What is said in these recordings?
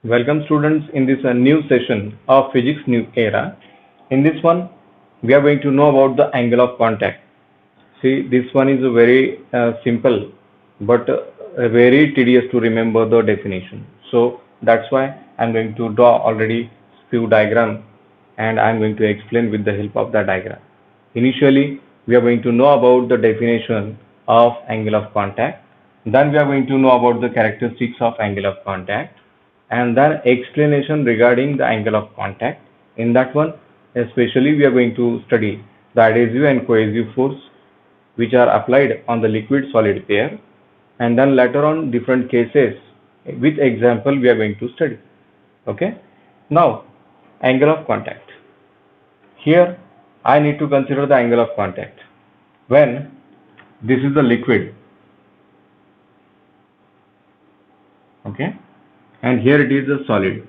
Welcome students in this new session of Physics New Era. In this one, we are going to know about the angle of contact. See, this one is a very simple but very tedious to remember the definition. So that's why I'm going to draw already few diagrams and I'm going to explain with the help of the diagram. Initially, we are going to know about the definition of angle of contact. Then we are going to know about the characteristics of angle of contact and then explanation regarding the angle of contact. In that one, especially we are going to study the adhesive and cohesive force which are applied on the liquid solid pair, and then later on different cases with example we are going to study. Okay. Now, angle of contact. Here I need to consider the angle of contact when this is the liquid, okay, and here it is a solid.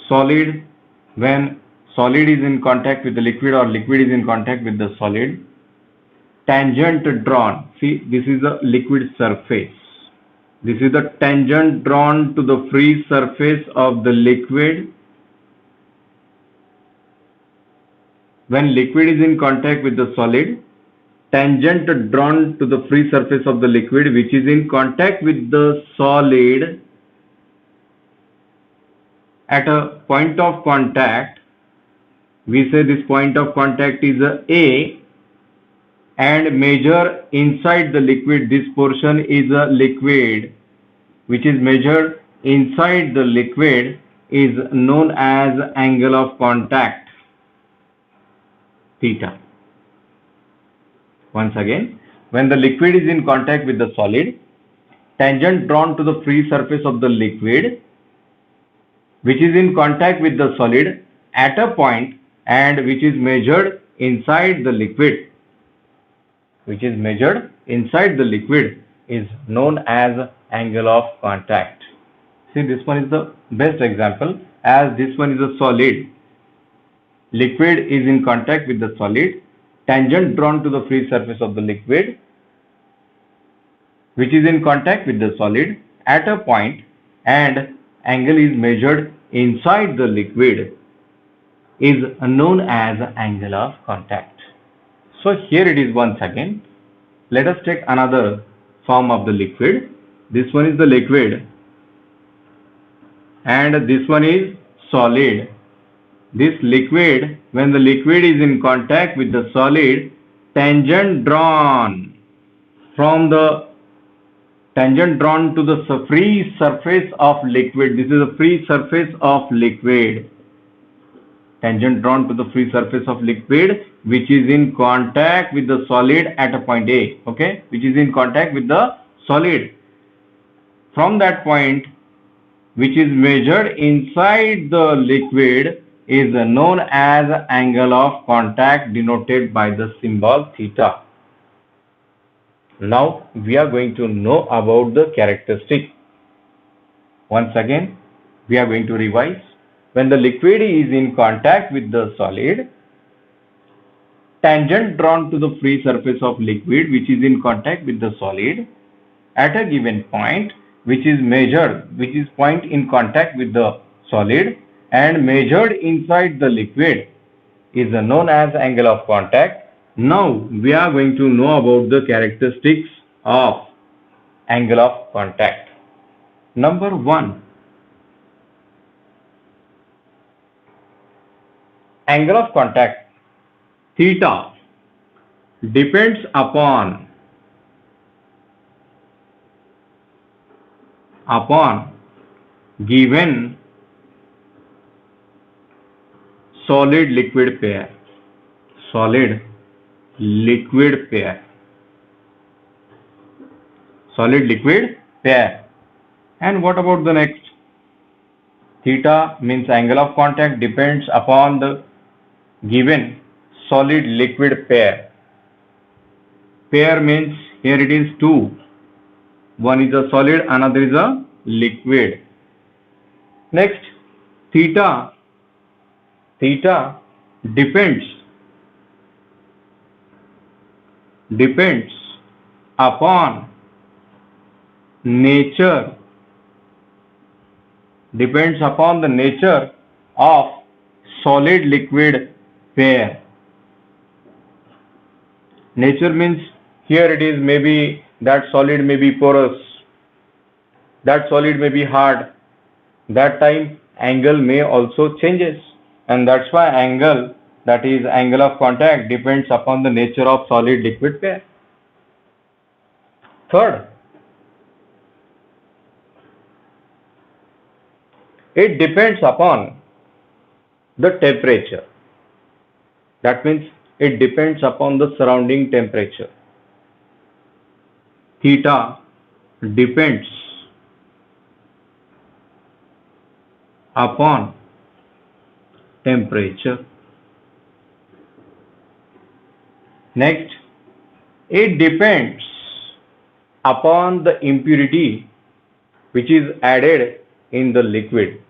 Solid, when solid is in contact with the liquid or liquid is in contact with the solid, tangent drawn. See, this is a liquid surface. This is the tangent drawn to the free surface of the liquid. When liquid is in contact with the solid, tangent drawn to the free surface of the liquid which is in contact with the solid at a point of contact. We say this point of contact is A, and measure inside the liquid. This portion is a liquid which is measured inside the liquid is known as angle of contact, theta. Once again, when the liquid is in contact with the solid, tangent drawn to the free surface of the liquid which is in contact with the solid at a point and which is measured inside the liquid, is known as angle of contact. See, this one is the best example, as this one is a solid. Liquid is in contact with the solid, tangent drawn to the free surface of the liquid which is in contact with the solid at a point, and angle is measured inside the liquid is known as angle of contact. So here it is once again. Let us take another form of the liquid. This one is the liquid and this one is solid. This liquid, when the liquid is in contact with the solid, tangent drawn to the free surface of liquid. This is a free surface of liquid. Tangent drawn to the free surface of liquid which is in contact with the solid at a point A. Okay, which is in contact with the solid. From that point, which is measured inside the liquid, is known as angle of contact, denoted by the symbol theta. Now we are going to know about the characteristic. Once again, we are going to revise. When the liquid is in contact with the solid, tangent drawn to the free surface of liquid which is in contact with the solid at a given point, which is point in contact with the solid and measured inside the liquid, is known as angle of contact. Now we are going to know about the characteristics of angle of contact. Number 1, angle of contact theta depends upon given solid liquid pair. And what about the next? Theta means angle of contact depends upon the given solid liquid pair. Pair means here it is two. One is a solid, another is a liquid. Next, theta depends upon nature, depends upon the nature of solid liquid pair. Nature means here it is maybe that solid may be porous, that solid may be hard. That time angle may also changes, and that's why angle, that is angle of contact, depends upon the nature of solid liquid pair. Third, it depends upon the temperature. That means it depends upon the surrounding temperature. Theta depends upon temperature. Next, it depends upon the impurity which is added in the liquid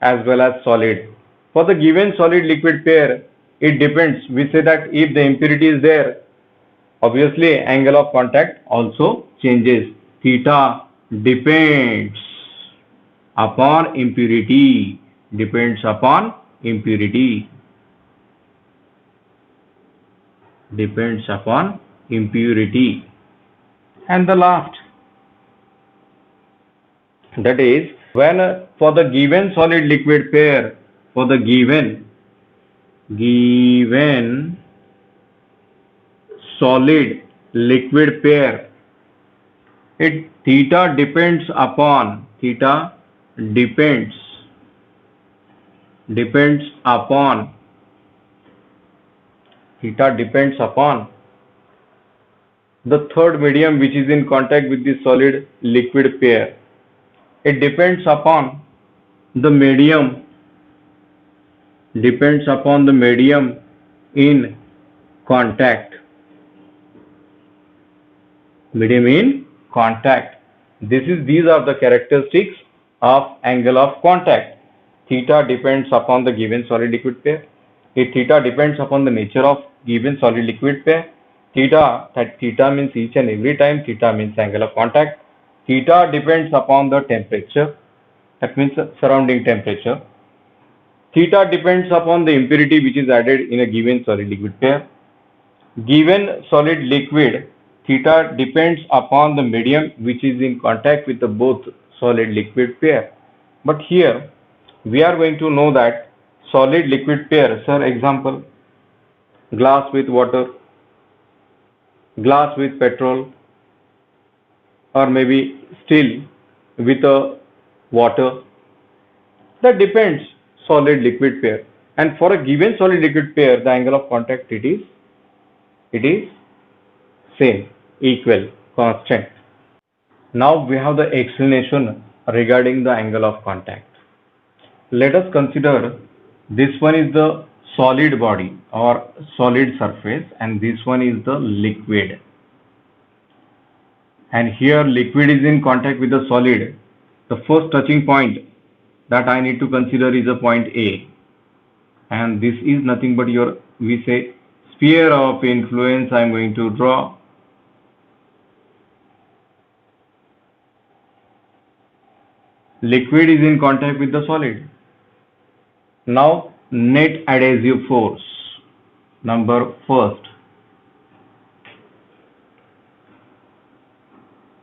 as well as solid. For the given solid liquid pair, it depends. We say that if the impurity is there, obviously angle of contact also changes. Theta depends upon impurity, depends upon impurity, depends upon impurity. And the last, that is when for the given solid liquid pair, for the given solid liquid pair, it theta depends upon depends upon theta depends upon the third medium which is in contact with the solid liquid pair. It depends upon the medium, depends upon the medium in contact, medium in contact. These are the characteristics of angle of contact. Theta depends upon the given solid liquid pair. Theta depends upon the nature of given solid liquid pair. Theta means each and every time theta means angle of contact. Theta depends upon the temperature, that means surrounding temperature. Theta depends upon the impurity which is added in a given solid liquid pair. Given solid liquid, theta depends upon the medium which is in contact with the both solid liquid pair. But here we are going to know that solid liquid pair, sir, example, glass with water, glass with petrol, or maybe steel with a water. That depends solid liquid pair. And for a given solid liquid pair, the angle of contact it is same, equal, constant. Now we have the explanation regarding the angle of contact. Let us consider this one is the solid body or solid surface, and this one is the liquid. And here liquid is in contact with the solid. The first touching point that I need to consider is a point A, and this is nothing but your, we say, sphere of influence. I am going to draw. Liquid is in contact with the solid. Now net adhesive force, number first.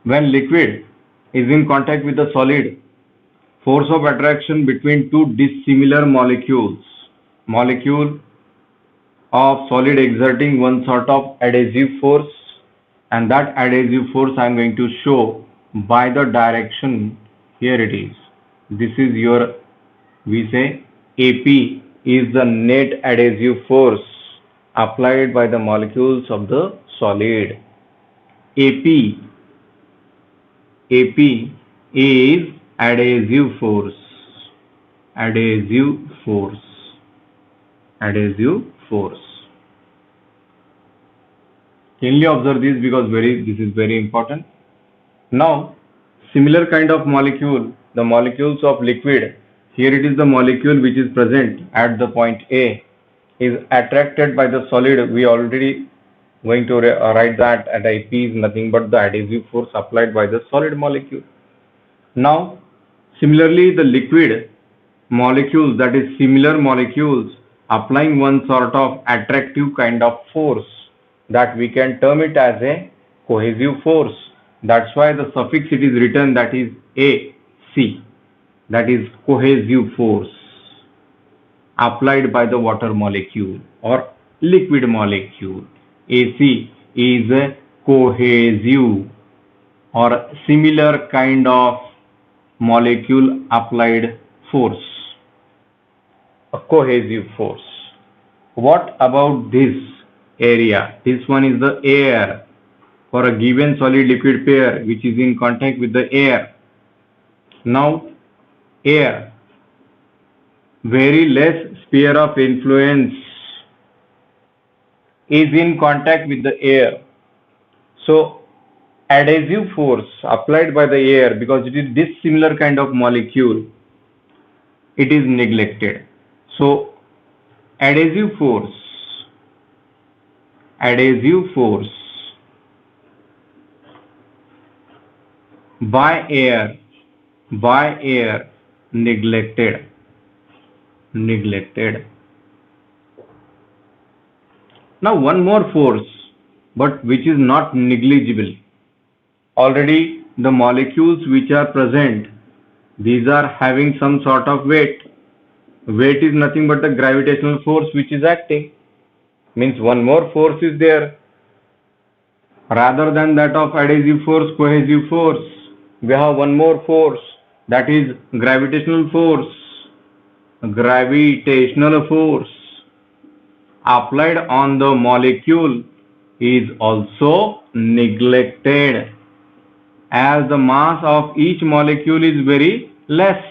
When liquid is in contact with the solid, force of attraction between two dissimilar molecule of solid exerting one sort of adhesive force, and that adhesive force I am going to show by the direction. Here it is. This is your, we say, AP is the net adhesive force applied by the molecules of the solid. AP is adhesive force. Keenly observe this because this is very important. Now, similar kind of molecule, the molecules of liquid, here it is the molecule which is present at the point A, is attracted by the solid. We already Going to write that at AP is nothing but the adhesive force applied by the solid molecule. Now, similarly, the liquid molecules, that is similar molecules, applying one sort of attractive kind of force, that we can term it as a cohesive force. That's why the suffix it is written, that is AC, that is cohesive force applied by the water molecule or liquid molecule. AC is a cohesive or similar kind of molecule applied force, a cohesive force. What about this area? This one is the air. For a given solid liquid pair which is in contact with the air. Now, air, very less sphere of influence, is in contact with the air. So, adhesive force applied by the air, because it is dissimilar kind of molecule, it is neglected. So, adhesive force by air neglected. Now one more force, but which is not negligible. Already the molecules which are present, these are having some sort of weight. Weight is nothing but the gravitational force which is acting. Means one more force is there. Rather than that of adhesive force, cohesive force, we have one more force, that is gravitational force. Gravitational force applied on the molecule is also neglected, as the mass of each molecule is very less.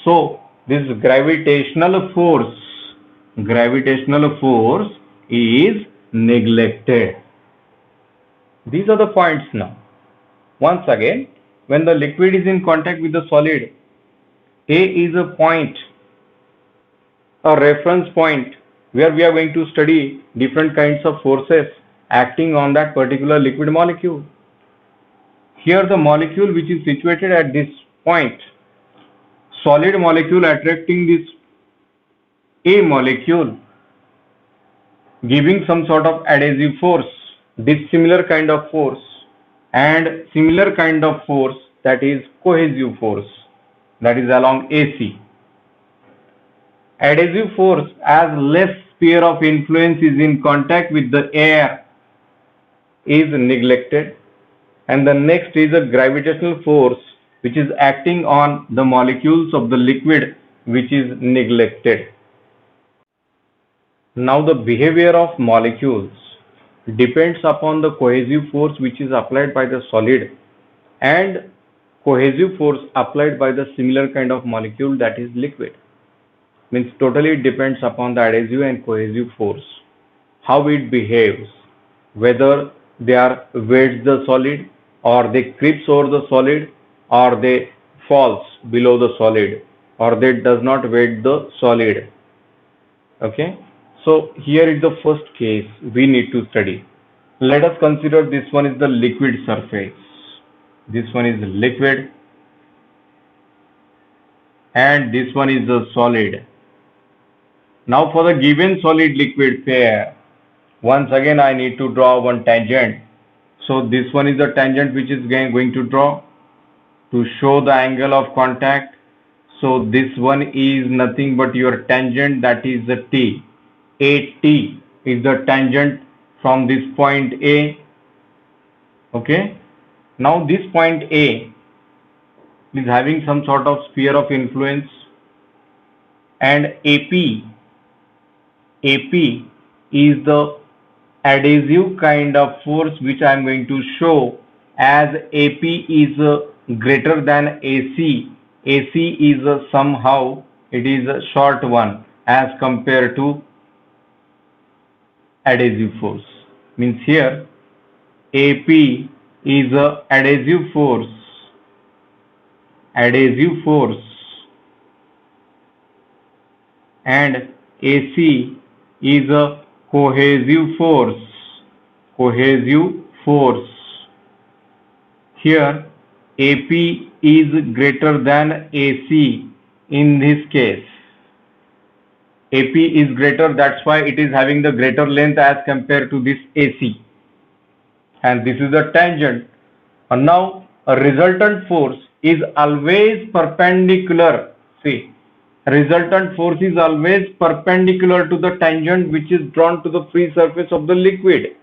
So this gravitational force is neglected. These are the points now. Once again, when the liquid is in contact with the solid, A is a point, a reference point, where we are going to study different kinds of forces acting on that particular liquid molecule. Here the molecule which is situated at this point, solid molecule attracting this A molecule, giving some sort of adhesive force, dissimilar kind of force, and similar kind of force, that is cohesive force, that is along AC. Adhesive force, as less sphere of influence is in contact with the air, is neglected, and the next is a gravitational force which is acting on the molecules of the liquid, which is neglected. Now the behavior of molecules depends upon the cohesive force which is applied by the solid and cohesive force applied by the similar kind of molecule, that is liquid. Means totally depends upon the adhesive and cohesive force, how it behaves, whether they are weights the solid, or they creeps over the solid, or they falls below the solid, or they does not weight the solid. Okay, so here is the first case we need to study. Let us consider this one is the liquid surface. This one is liquid and this one is the solid. Now for the given solid liquid pair, once again I need to draw one tangent. So this one is the tangent which is going to draw to show the angle of contact. So this one is nothing but your tangent, that is the T. AT is the tangent from this point A. Okay. Now this point A is having some sort of sphere of influence, and AP is the adhesive kind of force which I am going to show, as AP is greater than AC. AC is somehow it is a short one as compared to adhesive force. Means here AP is a adhesive force and AC is a cohesive force. cohesive force. Here AP is greater than AC in this case. AP is greater, that's why it is having the greater length as compared to this AC. And this is the tangent. And now a resultant force is always perpendicular. See, resultant force is always perpendicular to the tangent which is drawn to the free surface of the liquid.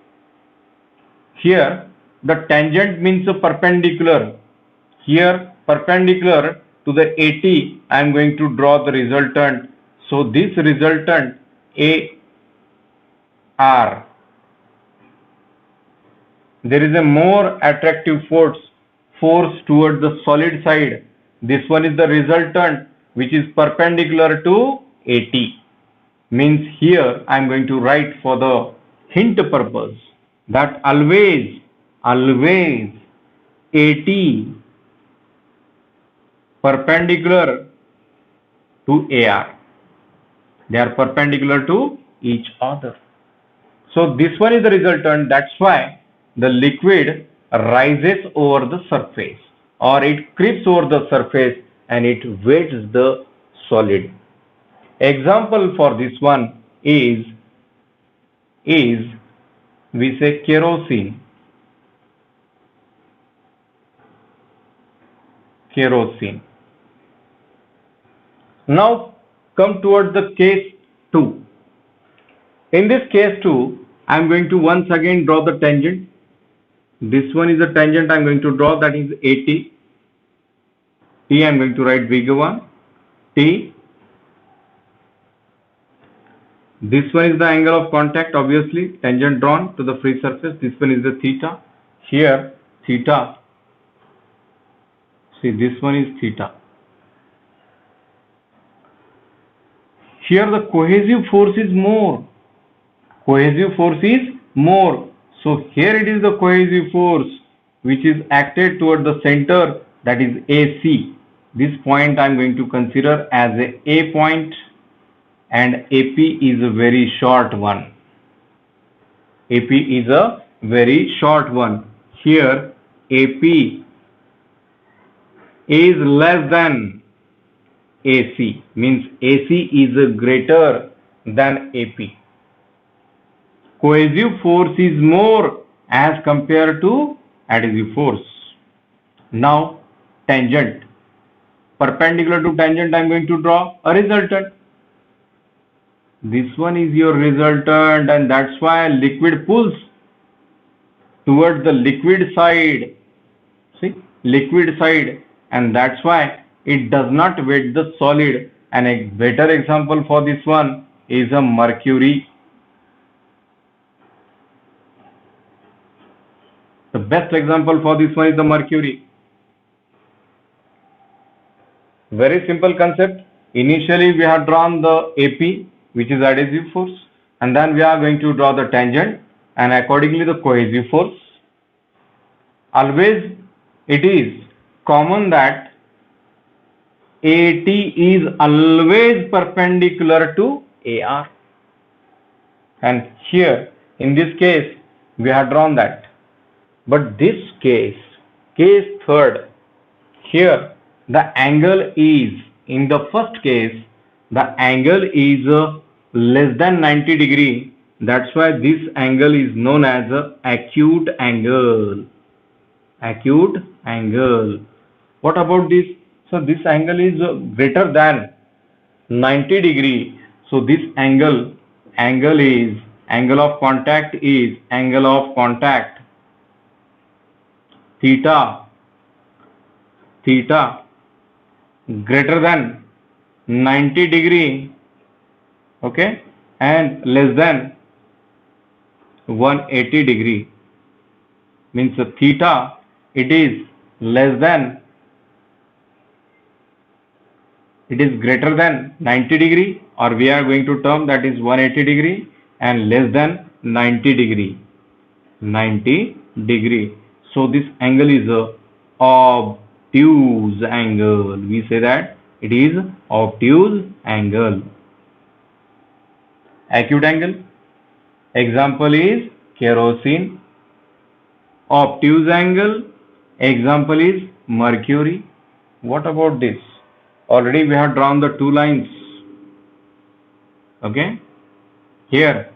Here the tangent means a perpendicular. Here perpendicular to the AT, I am going to draw the resultant. So this resultant AR, there is a more attractive force towards the solid side. This one is the resultant which is perpendicular to AT. Means here I am going to write for the hint purpose that always AT perpendicular to AR. They are perpendicular to each other. So this one is the resultant, that's why the liquid rises over the surface, or it creeps over the surface and it weights the solid. Example for this one is we say kerosene. Now come towards the case 2. In this case 2, I am going to once again draw the tangent. This one is the tangent I am going to draw, that is AT. T I am going to write bigger one. T. This one is the angle of contact, obviously, tangent drawn to the free surface. This one is the theta. Here, theta. See, this one is theta. Here the cohesive force is more. So here it is the cohesive force which is acted toward the center, that is AC. This point I am going to consider as a point, and AP is a very short one. Here AP is less than AC, means AC is greater than AP. Cohesive force is more as compared to adhesive force. Now tangent, perpendicular to tangent I am going to draw a resultant. This one is your resultant, and that's why liquid pulls towards the liquid side. See, liquid side, and that's why it does not weight the solid. And a better example for this one is a mercury. The best example for this one is the mercury. Very simple concept. Initially we have drawn the AP, which is adhesive force, and then we are going to draw the tangent and accordingly the cohesive force. Always it is common that AT is always perpendicular to AR, and here in this case we have drawn that. But this case 3rd, here the angle is, in the first case the angle is less than 90 degree. That's why this angle is known as acute angle. What about this? So this angle is greater than 90 degree. So this angle is angle of contact theta greater than 90 degree, okay, and less than 180 degree. Means theta, it is greater than 90 degree, or we are going to term that is 180 degree, and less than 90 degree. So this angle is a obtuse angle. We say that it is obtuse angle. Acute angle, example is kerosene. obtuse angle. Example is mercury. What about this? Already we have drawn the two lines. Okay. Here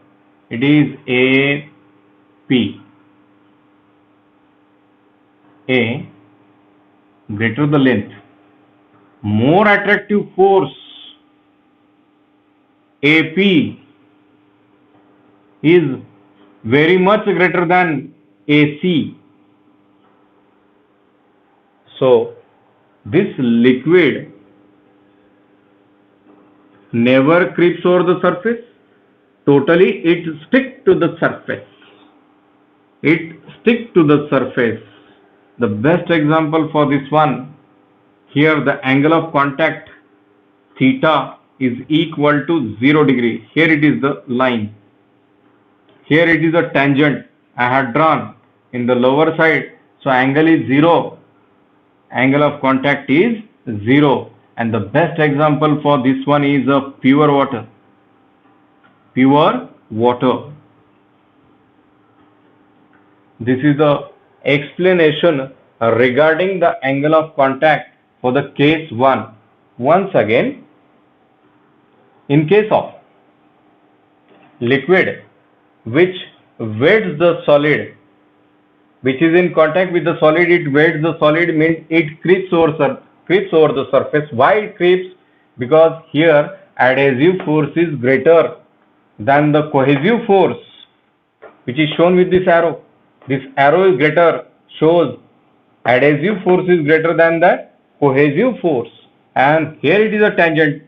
it is AP. A greater the length, more attractive force AP is very much greater than AC. So this liquid never creeps over the surface. Totally it sticks to the surface. It sticks to the surface. The best example for this one, here the angle of contact theta is equal to 0 degree. Here it is the line. Here it is a tangent I had drawn in the lower side. So angle is 0. Angle of contact is 0. And the best example for this one is a pure water. Pure water. This is the explanation regarding the angle of contact for the case 1. Once again, in case of liquid which weights the solid, which is in contact with the solid, it weights the solid, means it creeps over the surface. Why it creeps? Because here adhesive force is greater than the cohesive force, which is shown with this arrow. This arrow is greater, shows adhesive force is greater than the cohesive force. And here it is a tangent.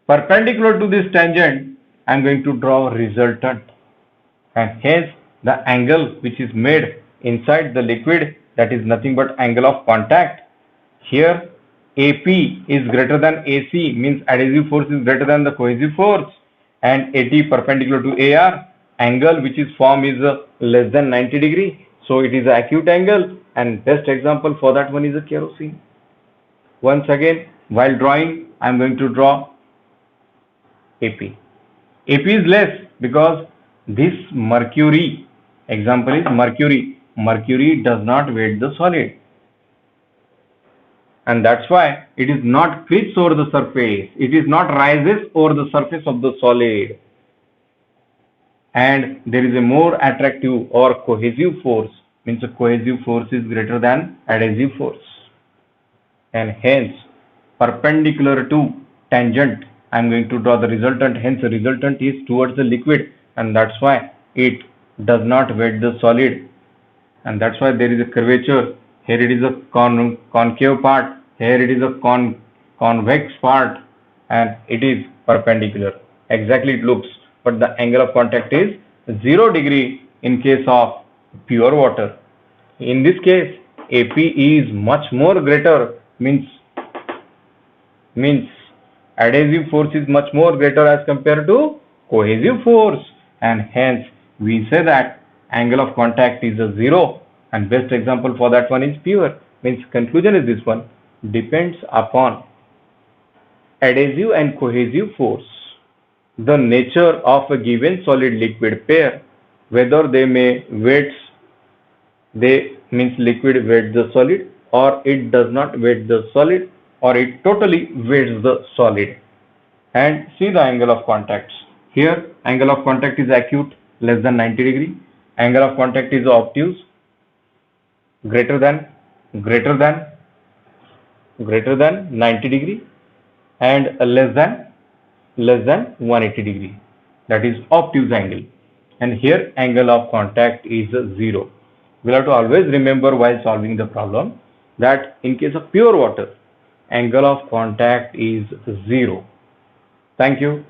Perpendicular to this tangent, I am going to draw a resultant. And hence the angle which is made inside the liquid, that is nothing but angle of contact. Here AP is greater than AC, means adhesive force is greater than the cohesive force, and AT perpendicular to AR, angle which is formed is less than 90 degree. So it is an acute angle, and best example for that one is a kerosene. Once again, while drawing, I am going to draw AP. AP is less because this mercury, example is mercury. Mercury does not weight the solid. And that's why it is not creeps over the surface. It is not rises over the surface of the solid. And there is a more attractive or cohesive force, means a cohesive force is greater than adhesive force. And hence, perpendicular to tangent, I am going to draw the resultant. Hence, the resultant is towards the liquid, and that's why it does not weight the solid. And that's why there is a curvature. Here it is a concave part, here it is a convex part, and it is perpendicular. Exactly it looks, but the angle of contact is 0 degree in case of pure water. In this case, AP is much more greater, means adhesive force is much more greater as compared to cohesive force, and hence we say that angle of contact is a 0. And best example for that one is pure. Means conclusion is this one, depends upon adhesive and cohesive force, the nature of a given solid liquid pair, whether they may weights, they means liquid weights the solid, or it does not weight the solid, or it totally weights the solid. And see the angle of contacts. Here angle of contact is acute, less than 90 degree. Angle of contact is obtuse, greater than 90 degree, and less than 180 degree, that is obtuse angle. And here angle of contact is 0. We'll have to always remember while solving the problem that in case of pure water, angle of contact is 0. Thank you.